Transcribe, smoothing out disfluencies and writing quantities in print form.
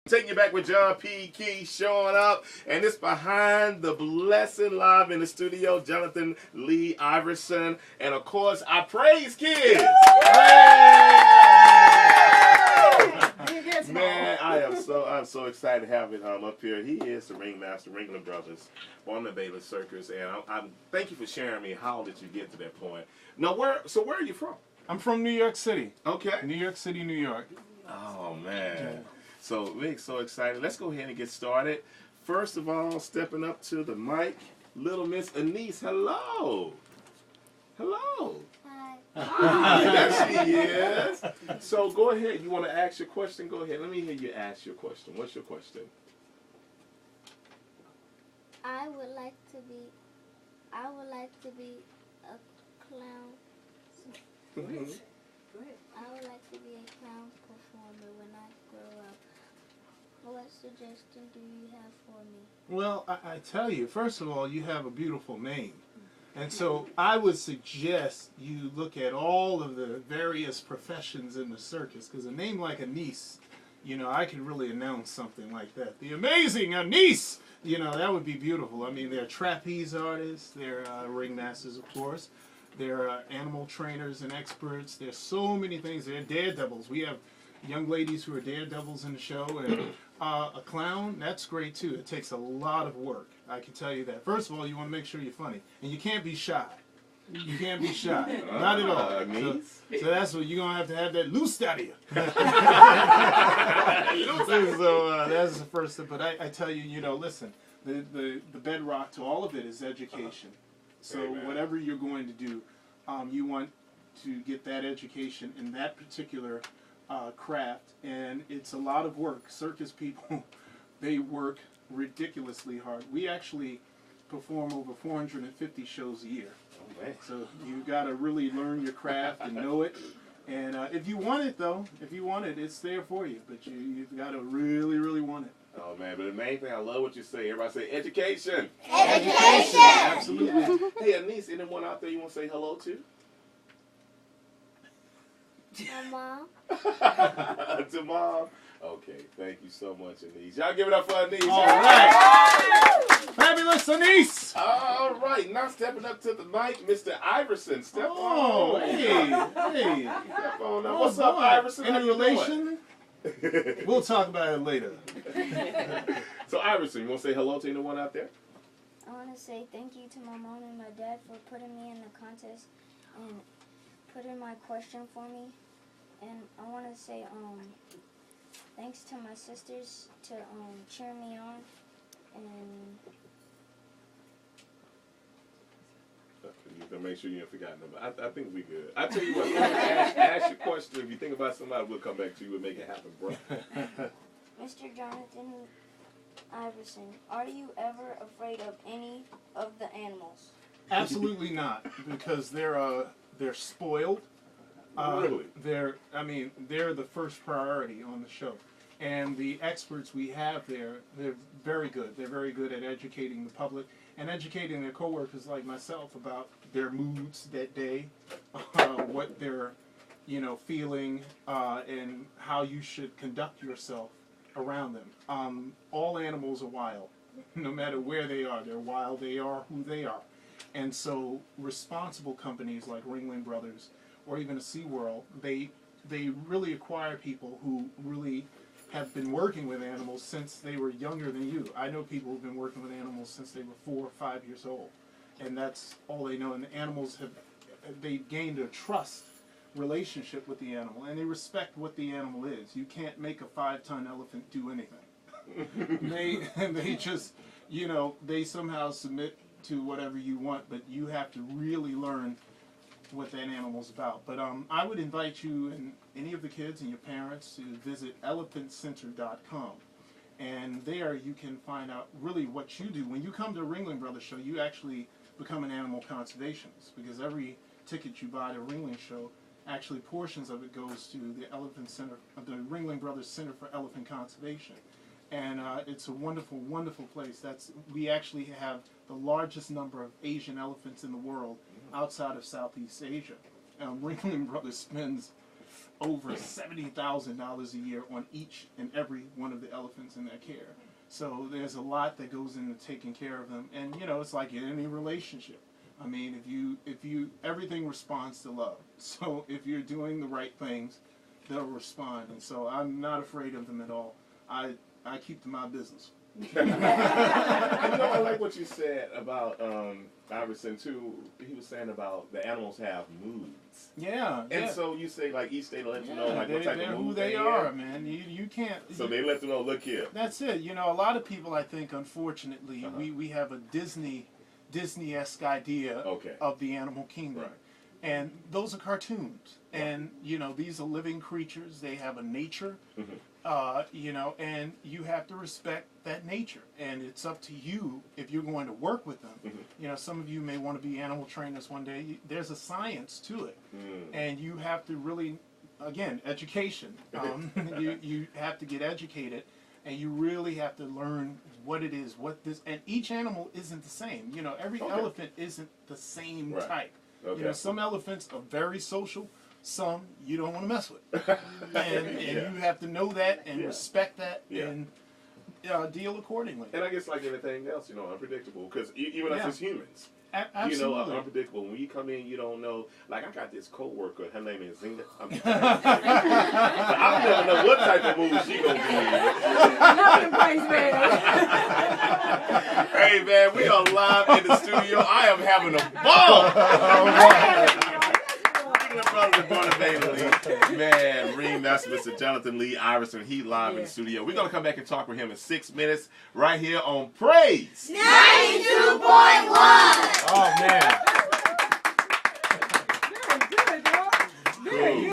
Taking you back with John P. Key showing up, and it's Behind the Blessing live in the studio. Johnathan Lee Iverson, and of course, our praise kids. Man, I'm so excited to have it up here. He is the Ringmaster, Ringling Brothers, on the Bayless Circus, and I'm thank you for sharing me. How did you get to that point? Now, where are you from? I'm from New York City. Okay. New York City, New York. Oh man. So we're so excited. Let's go ahead and get started. First of all, stepping up to the mic, little Miss Anise. Hello. Hello. Hi. Hi, there she is. So go ahead. You want to ask your question? Go ahead. Let me hear you ask your question. What's your question? I would like to be a clown. Mhm. I would like to be a clown performer when I grow up. What suggestion do you have for me? Well, I tell you, first of all, you have a beautiful name. And so I would suggest you look at all of the various professions in the circus, because a name like Anise, you know, I could really announce something like that. The amazing Anise! You know, that would be beautiful. I mean, they're trapeze artists, they're ringmasters, of course. They're animal trainers and experts. There's so many things. They're daredevils. We have young ladies who are daredevils in the show. And a clown, that's great too. It takes a lot of work. I can tell you that. First of all, you want to make sure you're funny. And you can't be shy. You can't be shy. Not at all. So that's what you're going to have that loose out of you. So that's the first thing. But I tell you, you know, listen, the bedrock to all of it is education. So whatever you're going to do, you want to get that education in that particular craft, and it's a lot of work. Circus people, they work ridiculously hard. We actually perform over 450 shows a year. So you got to really learn your craft and know it. And if you want it, though, it's there for you. But you've got to really, really want it. Oh man, but the main thing, I love what you say. Everybody say education. Education! Absolutely. Hey, Anise, anyone out there you want to say hello to? My mom. To Mom? Okay, thank you so much, Anise. Y'all give it up for Anise. All right. Fabulous Anise. All right, now stepping up to the mic, Mr. Iverson. Step Oh, on. hey. Step on up. Oh, What's up, boy. Iverson? Any How you relation? doing? We'll talk about it later. So, Iverson, you want to say hello to anyone out there? I want to say thank you to my mom and my dad for putting me in the contest and putting my question for me. And I want to say thanks to my sisters to cheer me on. And You can make sure you ain't forgotten them. I think we good. I tell you what, ask your question. If you think about somebody, we'll come back to you and make it happen, bro. Mr. Johnathan Iverson, are you ever afraid of any of the animals? Absolutely not, because they're spoiled. Really? They're the first priority on the show. And the experts we have there, they're very good. They're very good at educating the public and educating their coworkers like myself about their moods that day, what they're, feeling, and how you should conduct yourself around them. All animals are wild. No matter where they are, they're wild. They are who they are. And so responsible companies like Ringling Brothers or even a SeaWorld, they really acquire people who really have been working with animals since they were younger than you. I know people who've been working with animals since they were 4 or 5 years old, and that's all they know. And the animals they've gained a trust relationship with the animal, and they respect what the animal is. You can't make a 5-ton elephant do anything. they just, they somehow submit to whatever you want, but you have to really learn what that animal's about. But I would invite you and any of the kids and your parents to visit elephantcenter.com. And there you can find out really what you do. When you come to a Ringling Brothers show, you actually become an animal conservationist, because every ticket you buy to a Ringling show, actually portions of it goes to the Elephant Center, the Ringling Brothers Center for Elephant Conservation. And it's a wonderful, wonderful place. We actually have the largest number of Asian elephants in the world outside of Southeast Asia. Ringling Brothers spends over $70,000 a year on each and every one of the elephants in their care. So there's a lot that goes into taking care of them, and you know, it's like in any relationship. I mean, if you everything responds to love. So if you're doing the right things, they'll respond, and so I'm not afraid of them at all. I keep to my business. And you know, I like what you said about Iverson too. He was saying about the animals have moods. Yeah. And so you say like each state will let you know like what type they're of who mood they in. are, man. You can't. So they let them know. Look here. That's it. You know, a lot of people, I think, unfortunately, we have a Disney-esque idea of the animal kingdom. Right. And those are cartoons. And, you know, these are living creatures. They have a nature, you know, and you have to respect that nature. And it's up to you if you're going to work with them. You know, some of you may want to be animal trainers one day. There's a science to it. And you have to really, again, education. You have to get educated. And you really have to learn what it is, and each animal isn't the same. You know, every elephant isn't the same type. You know, some elephants are very social, some you don't want to mess with. And you have to know that and respect that and deal accordingly. And I guess like everything else, you know, unpredictable, because even us as humans, absolutely. you know, unpredictable. When you come in, you don't know. Like I got this coworker, her name is Zena. I don't never know what type of mood she gonna be in. Hey man, we are live in the studio. I am having a ball. Man, Ringmaster, Mr. Johnathan Lee Iverson, he live in the studio. We're gonna come back and talk with him in 6 minutes right here on Praise 92.1. Oh man.